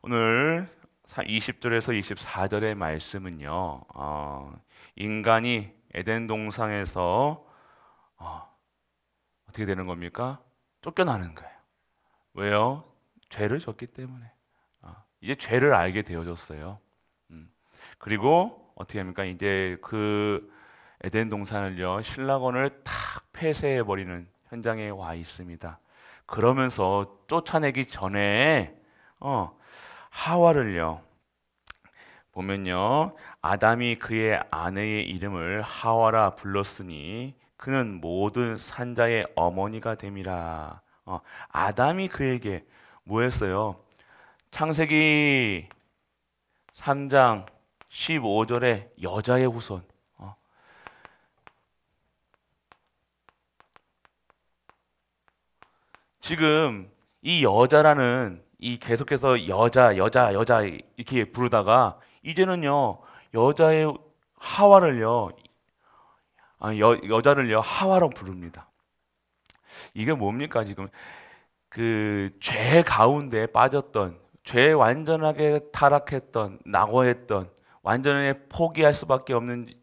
오늘 20절에서 24절의 말씀은요, 인간이 에덴 동산에서 어떻게 되는 겁니까? 쫓겨나는 거예요. 왜요? 죄를 졌기 때문에. 이제 죄를 알게 되어졌어요. 음. 그리고 어떻게 합니까? 이제 그 에덴 동산을요, 신라건을 탁 폐쇄해 버리는 현장에 와 있습니다. 그러면서 쫓아내기 전에 하와를요 보면요, 아담이 그의 아내의 이름을 하와라 불렀으니 그는 모든 산자의 어머니가 됨이라. 아담이 그에게 뭐 했어요? 창세기 3장 15절에 여자의 후손. 지금 이 여자라는 이 계속해서 여자 이렇게 부르다가 이제는요 여자의 하와를요 여자를요 하와로 부릅니다. 이게 뭡니까? 지금 그 죄 가운데 빠졌던, 죄 완전하게 타락했던, 낙오했던, 완전히 포기할 수밖에 없는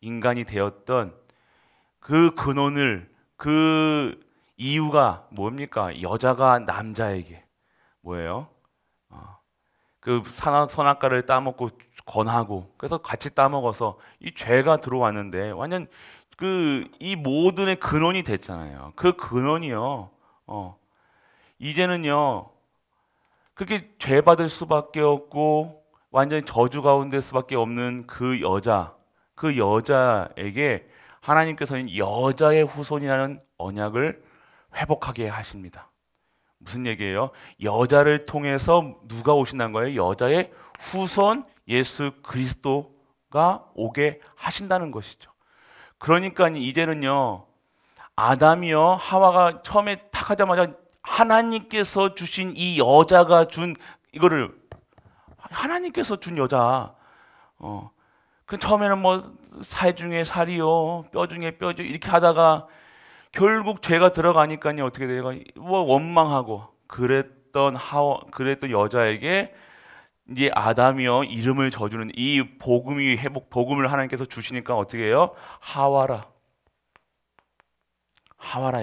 인간이 되었던 그 근원을, 그 이유가 뭡니까? 여자가 남자에게 뭐예요? 그 선악과를 따먹고 권하고, 그래서 같이 따먹어서 이 죄가 들어왔는데 완전 그 이 모든의 근원이 됐잖아요. 그 근원이요. 이제는요. 그렇게 죄 받을 수밖에 없고 완전히 저주 가운데 수밖에 없는 그 여자, 그 여자에게 하나님께서는 여자의 후손이라는 언약을 회복하게 하십니다. 무슨 얘기예요? 여자를 통해서 누가 오신다는 거예요? 여자의 후손 예수 그리스도가 오게 하신다는 것이죠. 그러니까 이제는요, 아담이요, 하와가 처음에 탁 하자마자 하나님께서 주신 이 여자가 준 이거를, 하나님께서 준 여자, 그 처음에는 뭐 살 중에 살이요, 뼈 중에 뼈죠 이렇게 하다가 결국 죄가 들어가니까요 어떻게 돼요? 뭐 원망하고 그랬던 여자에게 이제 아담이요 이름을 져주는 이 복음이 회복 복음을 하나님께서 주시니까 어떻게 해요? 하와라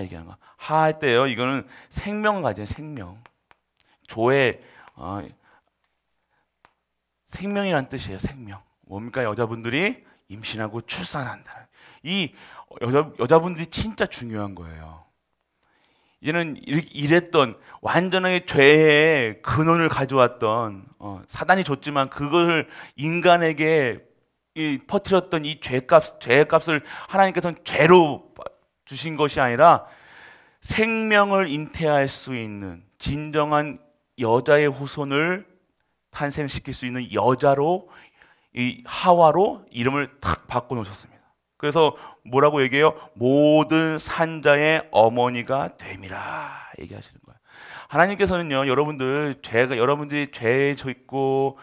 얘기하는 거. 하할 때요 이거는 생명 가진 생명. 조의 생명이란 뜻이에요. 생명. 뭡니까? 여자분들이 임신하고 출산한다. 이 여자분들이 진짜 중요한 거예요. 이제는 이랬던 완전하게 죄의 근원을 가져왔던 사단이 줬지만 그걸 인간에게 퍼뜨렸던 이 죄의 값을 하나님께서는 죄로 주신 것이 아니라 생명을 잉태할 수 있는 진정한 여자의 후손을 탄생시킬 수 있는 여자로 이 하와로 이름을 탁 바꿔 놓으셨습니다. 그래서 뭐라고 얘기해요? 모든 산자의 어머니가 됨이라 얘기하시는 거예요. 하나님께서는요, 여러분들이 죄에 졌고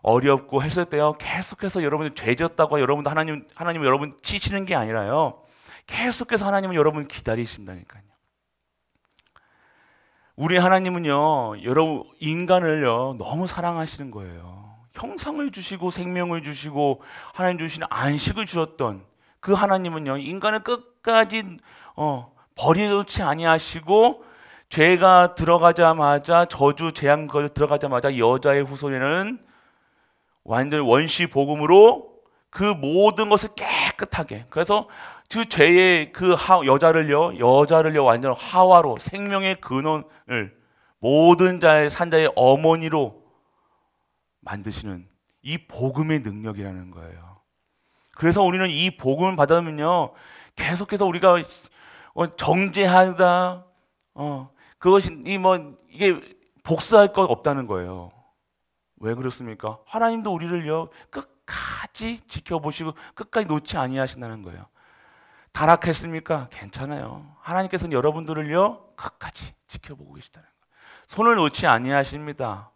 어렵고 했을 때요, 계속해서 여러분들 죄 졌다고 여러분들 하나님 여러분 치시는 게 아니라요, 계속해서 하나님은 여러분 기다리신다니까요. 우리 하나님은요, 여러분 인간을요 너무 사랑하시는 거예요. 형상을 주시고 생명을 주시고 하나님 주시는 안식을 주셨던 그 하나님은요 인간을 끝까지 버리지 아니하시고 죄가 들어가자마자 저주 재앙 들어가자마자 여자의 후손에는 완전 원시 복음으로 그 모든 것을 깨끗하게, 그래서 그 죄의 그 여자를요 완전 하와로 생명의 근원을 모든 산자의 어머니로 만드시는 이 복음의 능력이라는 거예요. 그래서 우리는 이 복음을 받으면요 계속해서 우리가 정죄하다 그것이 이게 복수할 것 없다는 거예요. 왜 그렇습니까? 하나님도 우리를요 끝까지 지켜보시고 끝까지 놓지 아니하신다는 거예요. 타락했습니까? 괜찮아요. 하나님께서는 여러분들을요 끝까지 지켜보고 계시다는 거예요. 손을 놓지 아니하십니다.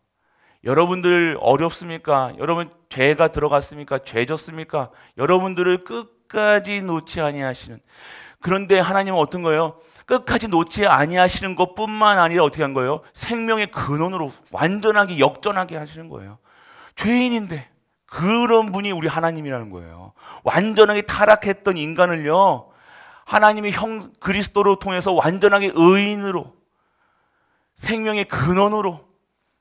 여러분들 어렵습니까? 여러분 죄가 들어갔습니까? 죄졌습니까? 여러분들을 끝까지 놓지 아니하시는. 그런데 하나님은 어떤 거예요? 끝까지 놓지 아니하시는 것뿐만 아니라 어떻게 한 거예요? 생명의 근원으로 완전하게 역전하게 하시는 거예요. 죄인인데 그런 분이 우리 하나님이라는 거예요. 완전하게 타락했던 인간을요, 하나님의 형 그리스도로 통해서 완전하게 의인으로, 생명의 근원으로,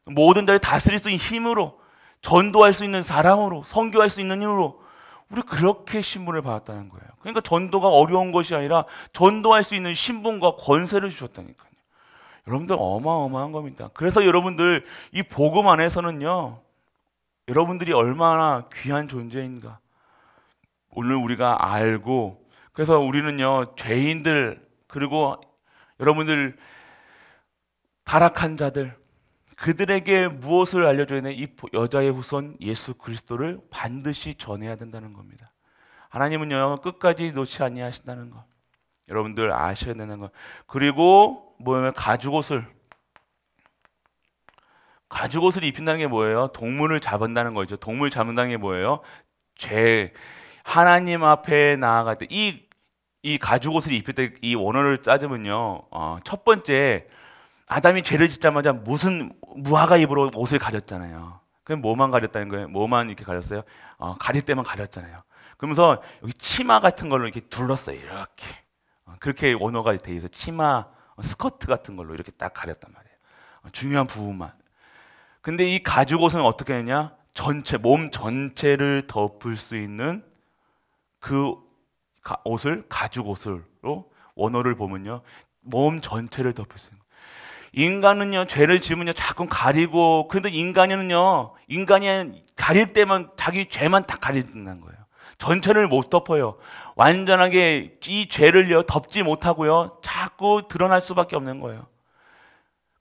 모든 자를 다스릴 수 있는 힘으로, 전도할 수 있는 사람으로, 선교할 수 있는 힘으로 우리 그렇게 신분을 받았다는 거예요. 그러니까 전도가 어려운 것이 아니라 전도할 수 있는 신분과 권세를 주셨다니까요. 여러분들 어마어마한 겁니다. 그래서 여러분들 이 복음 안에서는요, 여러분들이 얼마나 귀한 존재인가 오늘 우리가 알고, 그래서 우리는요 죄인들, 그리고 여러분들 타락한 자들, 그들에게 무엇을 알려줘야 되냐? 이 여자의 후손 예수 그리스도를 반드시 전해야 된다는 겁니다. 하나님은요 끝까지 놓지 아니하신다는 것, 여러분들 아셔야 되는 것. 그리고 뭐냐면 가죽옷을 입힌다는 게 뭐예요? 동물을 잡은다는 거죠. 동물 잡는다는 게 뭐예요? 하나님 앞에 나아갈 때 이 가죽옷을 입힐 때 이 원어를 따지면요, 첫 번째 아담이 죄를 짓자마자 무슨 무화과 잎으로 옷을 가렸잖아요. 그럼 뭐만 가렸다는 거예요? 뭐만 이렇게 가렸어요? 가릴 때만 가렸잖아요. 그러면서 여기 치마 같은 걸로 이렇게 둘렀어요. 이렇게. 그렇게 원어가 돼 있어서 치마, 스커트 같은 걸로 이렇게 딱 가렸단 말이에요. 중요한 부분만. 근데 이 가죽옷은 어떻게 했냐? 몸 전체를 덮을 수 있는 그 옷을 가죽옷으로, 원어를 보면요, 몸 전체를 덮을 수 있는. 인간은요 죄를 지으면요 자꾸 가리고, 근데 인간이 가릴 때만 자기 죄만 다 가린다는 거예요. 전체를 못 덮어요. 완전하게 이 죄를요 덮지 못하고요 자꾸 드러날 수밖에 없는 거예요.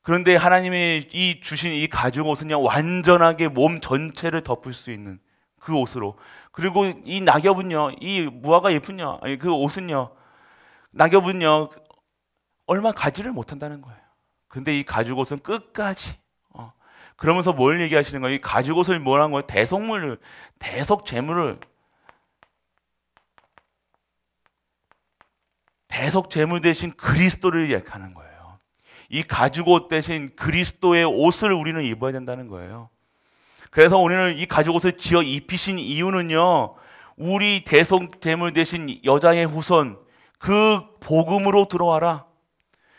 그런데 하나님이 주신 이 가죽옷은요 완전하게 몸 전체를 덮을 수 있는 그 옷으로. 그리고 이 낙엽은요, 이 무화과 잎은요, 그 옷은요, 낙엽은요 얼마 가지를 못한다는 거예요. 근데 이 가죽옷은 끝까지. 그러면서 뭘 얘기하시는 거예요? 이 가죽옷을 뭐라는 거예요? 대속제물 대신 그리스도를 얘기하는 거예요. 이 가죽옷 대신 그리스도의 옷을 우리는 입어야 된다는 거예요. 그래서 오늘 이 가죽옷을 지어 입히신 이유는요, 우리 대속제물 대신 여자의 후손 그 복음으로 들어와라.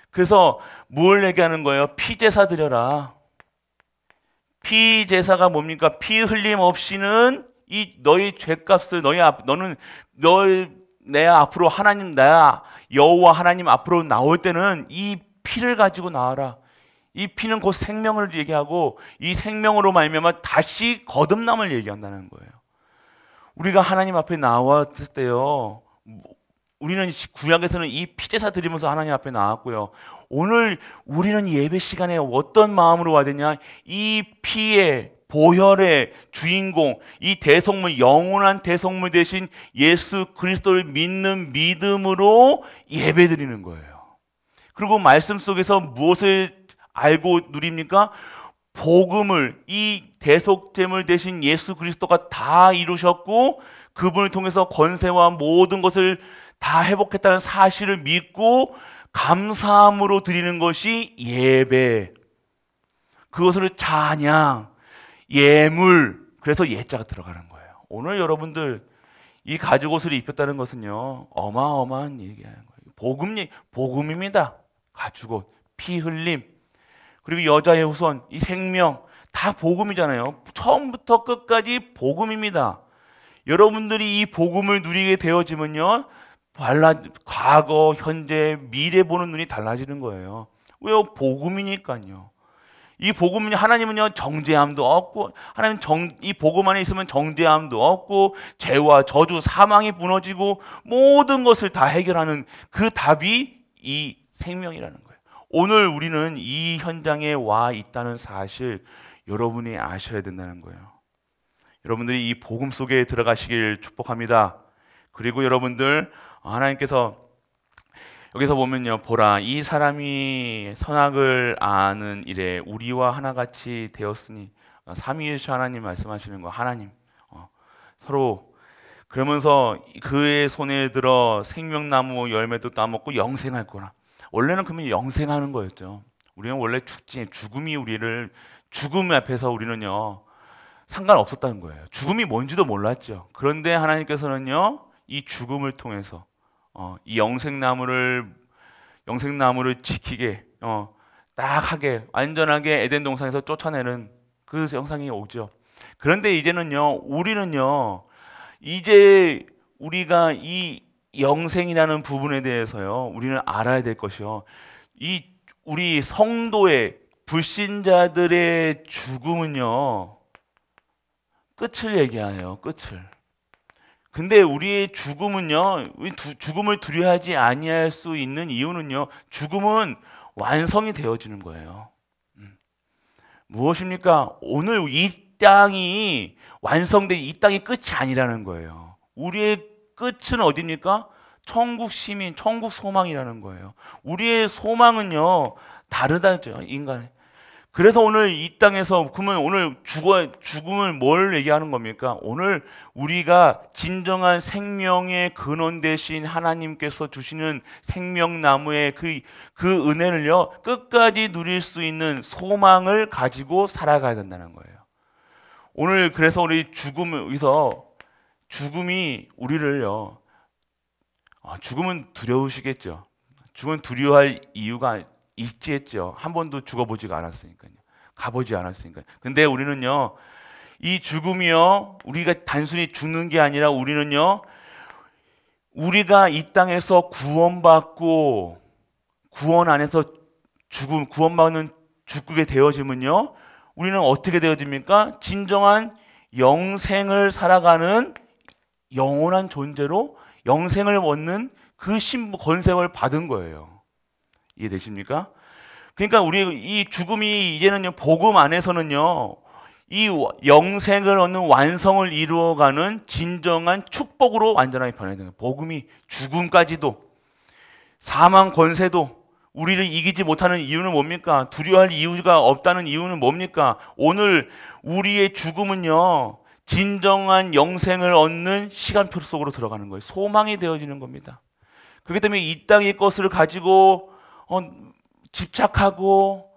그래서 뭘 얘기하는 거예요? 피제사 드려라. 피제사가 뭡니까? 피 흘림 없이는 이 너희 죄값을 내 앞으로 하나님, 나 여호와 하나님 앞으로 나올 때는 이 피를 가지고 나와라. 이 피는 곧 생명을 얘기하고, 이 생명으로 말미암아 다시 거듭남을 얘기한다는 거예요. 우리가 하나님 앞에 나왔을 때요, 우리는 구약에서는 이 피제사 드리면서 하나님 앞에 나왔고요. 오늘 우리는 예배 시간에 어떤 마음으로 와야 되냐? 이 피의 보혈의 주인공, 이 대속물, 영원한 대속물 대신 예수 그리스도를 믿는 믿음으로 예배 드리는 거예요. 그리고 말씀 속에서 무엇을 알고 누립니까? 복음을, 이 대속제물 대신 예수 그리스도가 다 이루셨고 그분을 통해서 권세와 모든 것을 다 회복했다는 사실을 믿고 감사함으로 드리는 것이 예배. 그것을 찬양, 예물, 그래서 예자가 들어가는 거예요. 오늘 여러분들 이 가죽옷을 입혔다는 것은요 어마어마한 얘기하는 거예요. 복음입니다. 가죽옷, 피 흘림, 그리고 여자의 후손, 이 생명, 다 복음이잖아요. 처음부터 끝까지 복음입니다. 여러분들이 이 복음을 누리게 되어지면요 과거, 현재, 미래 보는 눈이 달라지는 거예요. 왜요? 복음이니까요. 이 복음은, 하나님은요 정죄함도 없고, 이 복음 안에 있으면 정죄함도 없고, 죄와 저주, 사망이 무너지고 모든 것을 다 해결하는 그 답이 이 생명이라는 거예요. 오늘 우리는 이 현장에 와 있다는 사실 여러분이 아셔야 된다는 거예요. 여러분들이 이 복음 속에 들어가시길 축복합니다. 그리고 여러분들, 하나님께서 여기서 보면요, 보라, 이 사람이 선악을 아는 일에 우리와 하나같이 되었으니, 삼위일체 하나님 말씀하시는 거, 하나님 서로, 그러면서 그의 손에 들어 생명나무 열매도 따먹고 영생할 거라. 원래는 그러면 영생하는 거였죠. 우리는 원래 죽지, 죽음이 우리를, 죽음 앞에서 우리는요 상관없었다는 거예요. 죽음이 뭔지도 몰랐죠. 그런데 하나님께서는요 이 죽음을 통해서 이 영생나무를 지키게 딱 하게 완전하게 에덴 동산에서 쫓아내는 그 형상이 오죠. 그런데 이제는요 우리는요 이제 우리가 이 영생이라는 부분에 대해서요 우리는 알아야 될 것이요. 이 우리 성도의 불신자들의 죽음은요 끝을 얘기해요. 끝을. 근데 우리의 죽음은요, 죽음을 두려워하지 아니할 수 있는 이유는요, 죽음은 완성이 되어지는 거예요. 무엇입니까? 오늘 이 땅이 완성된 이 땅이 끝이 아니라는 거예요. 우리의 끝은 어디입니까? 천국 시민, 천국 소망이라는 거예요. 우리의 소망은요, 다르다죠, 인간의. 그래서 오늘 이 땅에서 그러면 오늘 죽음을 뭘 얘기하는 겁니까? 오늘 우리가 진정한 생명의 근원 대신 하나님께서 주시는 생명나무의 그 은혜를요 끝까지 누릴 수 있는 소망을 가지고 살아가야 된다는 거예요. 오늘 그래서 우리 죽음이 우리를요 죽음은 두려우시겠죠. 죽음은 두려워할 이유가 있지 했죠. 한 번도 죽어보지가 않았으니까요. 가보지 않았으니까요. 근데 우리는요, 이 죽음이요, 우리가 단순히 죽는 게 아니라 우리는요, 우리가 이 땅에서 구원받고 구원 안에서 구원받는 죽게 되어지면요, 우리는 어떻게 되어집니까? 진정한 영생을 살아가는 영원한 존재로 영생을 얻는 그 신부 권세를 받은 거예요. 이해되십니까? 그러니까 우리 이 죽음이 이제는요 복음 안에서는요 이 영생을 얻는 완성을 이루어가는 진정한 축복으로 완전하게 변해야 되는 거예요. 복음이 죽음까지도 사망 권세도 우리를 이기지 못하는 이유는 뭡니까? 두려워할 이유가 없다는 이유는 뭡니까? 오늘 우리의 죽음은요 진정한 영생을 얻는 시간표 속으로 들어가는 거예요. 소망이 되어지는 겁니다. 그렇기 때문에 이 땅의 것을 가지고 집착하고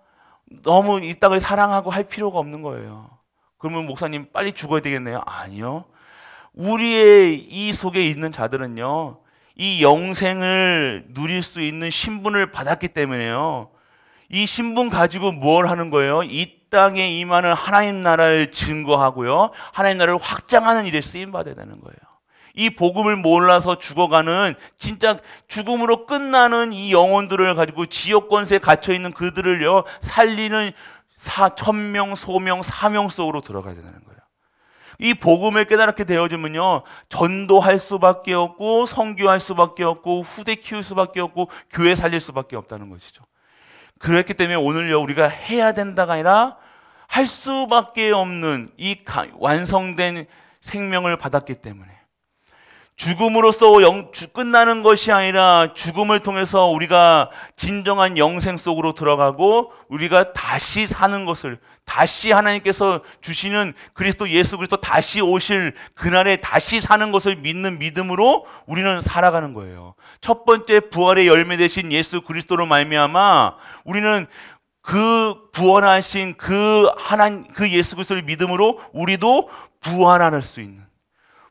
너무 이 땅을 사랑하고 할 필요가 없는 거예요. 그러면 목사님 빨리 죽어야 되겠네요? 아니요. 우리의 이 속에 있는 자들은요. 이 영생을 누릴 수 있는 신분을 받았기 때문에요. 이 신분 가지고 뭘 하는 거예요? 이 땅에 임하는 하나님 나라를 증거하고요. 하나님 나라를 확장하는 일에 쓰임 받아야 되는 거예요. 이 복음을 몰라서 죽어가는 진짜 죽음으로 끝나는 이 영혼들을 가지고 지옥 권세에 갇혀 있는 그들을요 살리는 천명, 소명, 사명 속으로 들어가야 되는 거예요. 이 복음을 깨달게 되어지면요 전도할 수밖에 없고 선교할 수밖에 없고 후대 키울 수밖에 없고 교회 살릴 수밖에 없다는 것이죠. 그렇기 때문에 오늘요 우리가 해야 된다가 아니라 할 수밖에 없는 이 완성된 생명을 받았기 때문에 죽음으로써 끝나는 것이 아니라 죽음을 통해서 우리가 진정한 영생 속으로 들어가고 우리가 다시 사는 것을 다시 하나님께서 주시는 그리스도 예수 그리스도 다시 오실 그날에 다시 사는 것을 믿는 믿음으로 우리는 살아가는 거예요. 첫 번째 부활의 열매 되신 예수 그리스도로 말미암아 우리는 그 부활하신 그 예수 그리스도를 믿음으로 우리도 부활할 수 있는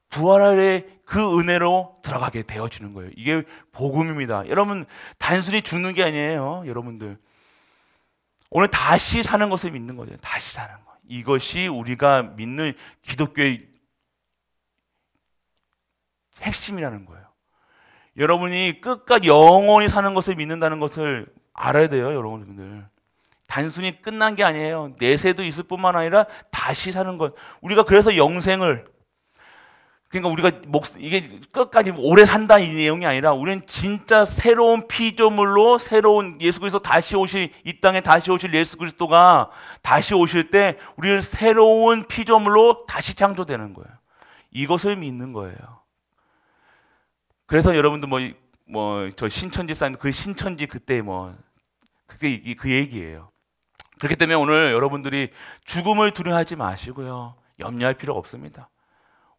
부활의 그 은혜로 들어가게 되어지는 거예요. 이게 복음입니다. 여러분 단순히 죽는 게 아니에요. 여러분들 오늘 다시 사는 것을 믿는 거죠. 다시 사는 거. 이것이 우리가 믿는 기독교의 핵심이라는 거예요. 여러분이 끝까지 영원히 사는 것을 믿는다는 것을 알아야 돼요. 여러분들 단순히 끝난 게 아니에요. 내세도 있을 뿐만 아니라 다시 사는 것. 우리가 그래서 영생을 그러니까 우리가 이게 끝까지 오래 산다 이 내용이 아니라 우리는 진짜 새로운 피조물로 새로운 예수 그리스도 다시 오실 이 땅에 다시 오실 예수 그리스도가 다시 오실 때 우리는 새로운 피조물로 다시 창조되는 거예요. 이것을 믿는 거예요. 그래서 여러분들 저 신천지 사람 그 신천지 그때 그게 그 얘기예요. 그렇기 때문에 오늘 여러분들이 죽음을 두려워하지 마시고요. 염려할 필요가 없습니다.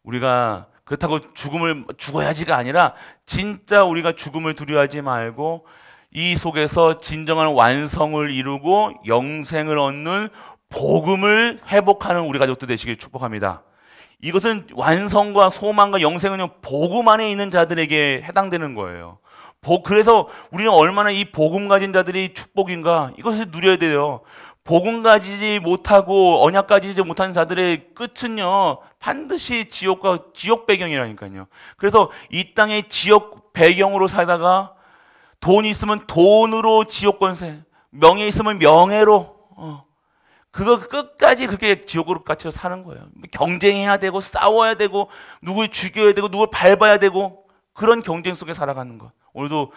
우리가 그렇다고 죽어야지가 아니라 진짜 우리가 죽음을 두려워하지 말고 이 속에서 진정한 완성을 이루고 영생을 얻는 복음을 회복하는 우리 가족들 되시길 축복합니다. 이것은 완성과 소망과 영생은 복음 안에 있는 자들에게 해당되는 거예요. 그래서 우리는 얼마나 이 복음 가진 자들이 축복인가 이것을 누려야 돼요. 복음 가지지 못하고 언약 가지지 못한 자들의 끝은요 반드시 지옥 배경이라니까요. 그래서 이 땅의 지옥 배경으로 살다가 돈이 있으면 돈으로 지옥 권세, 명예 있으면 명예로 그거 끝까지 그렇게 지옥으로 갇혀 사는 거예요. 경쟁해야 되고 싸워야 되고 누굴 죽여야 되고 누굴 밟아야 되고 그런 경쟁 속에 살아가는 것. 오늘도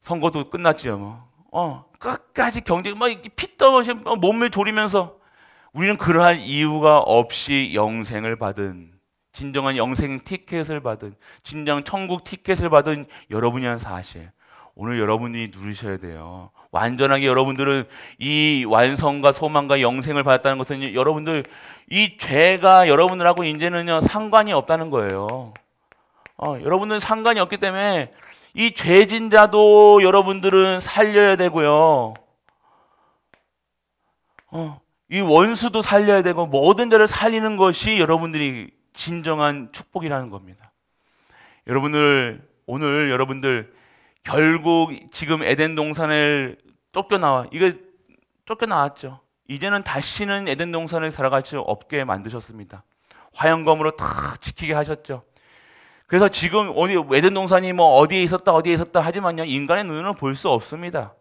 선거도 끝났지요. 끝까지 경쟁 피떠서 몸을 졸이면서 우리는 그러한 이유가 없이 영생을 받은 진정한 영생 티켓을 받은 진정 천국 티켓을 받은 여러분이란 사실 오늘 여러분이 누리셔야 돼요. 완전하게 여러분들은 이 완성과 소망과 영생을 받았다는 것은 여러분들 이 죄가 여러분들하고 이제는요 상관이 없다는 거예요. 여러분들은 상관이 없기 때문에 이 죄진 자도 여러분들은 살려야 되고요. 이 원수도 살려야 되고 모든 자를 살리는 것이 여러분들이 진정한 축복이라는 겁니다. 오늘 여러분들 결국 지금 에덴 동산을 쫓겨나왔죠. 이제는 다시는 에덴 동산을 살아갈 수 없게 만드셨습니다. 화영검으로 다 지키게 하셨죠. 그래서 지금 에덴 동산이 어디에 있었다 하지만요 인간의 눈으로는 볼 수 없습니다.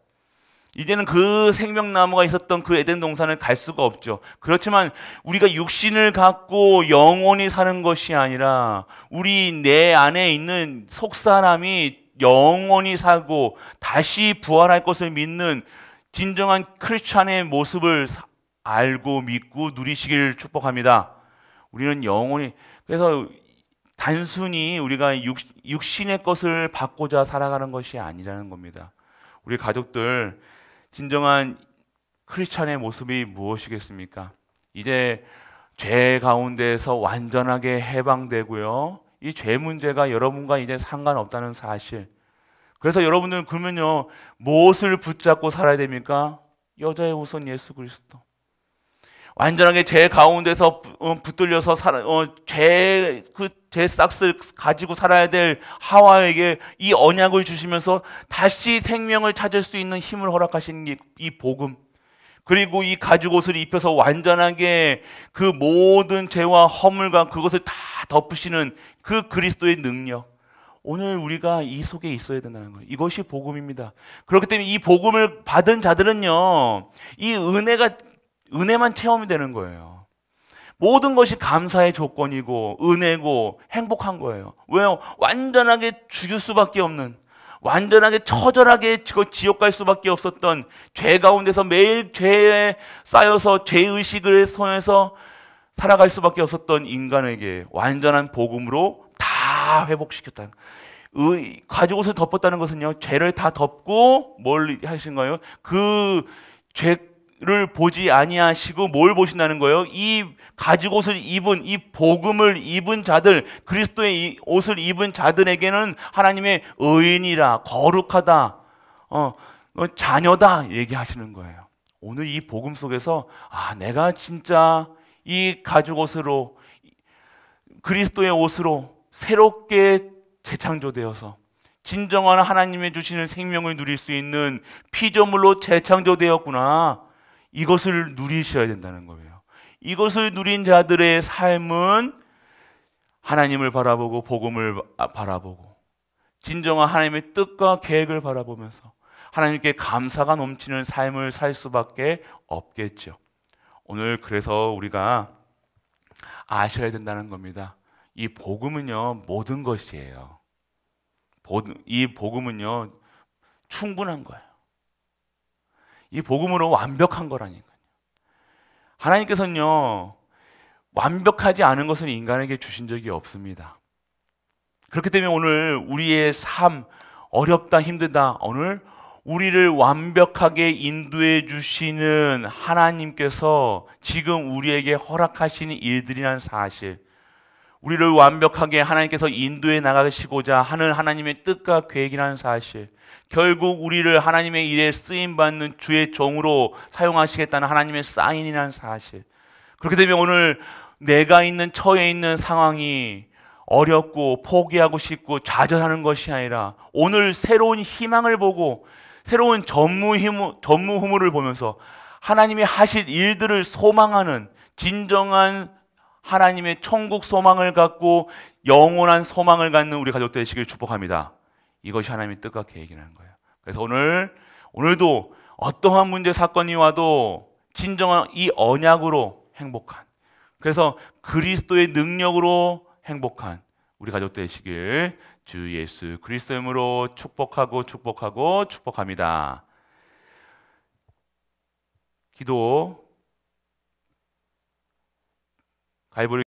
이제는 그 생명나무가 있었던 그 에덴 동산을 갈 수가 없죠. 그렇지만 우리가 육신을 갖고 영원히 사는 것이 아니라 우리 내 안에 있는 속사람이 영원히 살고 다시 부활할 것을 믿는 진정한 크리스찬의 모습을 알고 믿고 누리시길 축복합니다. 우리는 영원히 그래서 단순히 우리가 육신의 것을 받고자 살아가는 것이 아니라는 겁니다. 우리 가족들 진정한 크리스찬의 모습이 무엇이겠습니까? 이제 죄 가운데에서 완전하게 해방되고요. 이 죄 문제가 여러분과 이제 상관없다는 사실. 그래서 여러분들은 그러면요 무엇을 붙잡고 살아야 됩니까? 여자의 우선 예수 그리스도. 완전하게 죄 가운데서 붙들려서 죄 싹을 가지고 살아야 될 하와에게 이 언약을 주시면서 다시 생명을 찾을 수 있는 힘을 허락하신 이 복음, 그리고 이 가죽 옷을 입혀서 완전하게 그 모든 죄와 허물과 그것을 다 덮으시는 그 그리스도의 능력, 오늘 우리가 이 속에 있어야 된다는 거예요. 이것이 복음입니다. 그렇기 때문에 이 복음을 받은 자들은요 이 은혜만 체험이 되는 거예요. 모든 것이 감사의 조건이고 은혜고 행복한 거예요. 왜요? 완전하게 죽일 수밖에 없는, 완전하게 처절하게 지옥 갈 수밖에 없었던 죄 가운데서 매일 죄에 쌓여서 죄의식을 통해서 살아갈 수밖에 없었던 인간에게 완전한 복음으로 다 회복시켰다는 가죽 옷을 덮었다는 것은요 죄를 다 덮고 뭘 하신 거예요? 그 죄를 보지 아니하시고 뭘 보신다는 거예요? 이 가죽 옷을 입은, 이 복음을 입은 자들, 그리스도의 이 옷을 입은 자들에게는 하나님의 의인이라, 거룩하다, 자녀다 얘기하시는 거예요. 오늘 이 복음 속에서 내가 진짜 이 가죽 옷으로, 그리스도의 옷으로 새롭게 재창조되어서 진정한 하나님의 주시는 생명을 누릴 수 있는 피조물로 재창조되었구나. 이것을 누리셔야 된다는 거예요. 이것을 누린 자들의 삶은 하나님을 바라보고 복음을 바라보고 진정한 하나님의 뜻과 계획을 바라보면서 하나님께 감사가 넘치는 삶을 살 수밖에 없겠죠. 오늘 그래서 우리가 아셔야 된다는 겁니다. 이 복음은요 모든 것이에요. 이 복음은요 충분한 거예요. 이 복음으로 완벽한 거라니까요. 하나님께서는요 완벽하지 않은 것을 인간에게 주신 적이 없습니다. 그렇기 때문에 오늘 우리의 삶 어렵다 힘들다, 오늘 우리를 완벽하게 인도해 주시는 하나님께서 지금 우리에게 허락하시는 일들이라는 사실, 우리를 완벽하게 하나님께서 인도해 나가시고자 하는 하나님의 뜻과 계획이라는 사실, 결국 우리를 하나님의 일에 쓰임받는 주의 종으로 사용하시겠다는 하나님의 사인이라는 사실. 그렇게 되면 오늘 내가 있는 처해 있는 상황이 어렵고 포기하고 싶고 좌절하는 것이 아니라 오늘 새로운 희망을 보고 새로운 전무후무를 보면서 하나님이 하실 일들을 소망하는 진정한 하나님의 천국 소망을 갖고 영원한 소망을 갖는 우리 가족 되시길 축복합니다. 이것이 하나님의 뜻과 계획이라는 거예요. 그래서 오늘도 어떠한 문제 사건이 와도 진정한 이 언약으로 행복한, 그래서 그리스도의 능력으로 행복한 우리 가족 되시길 주 예수 그리스도의 이름으로 축복합니다. 기도 가위바위보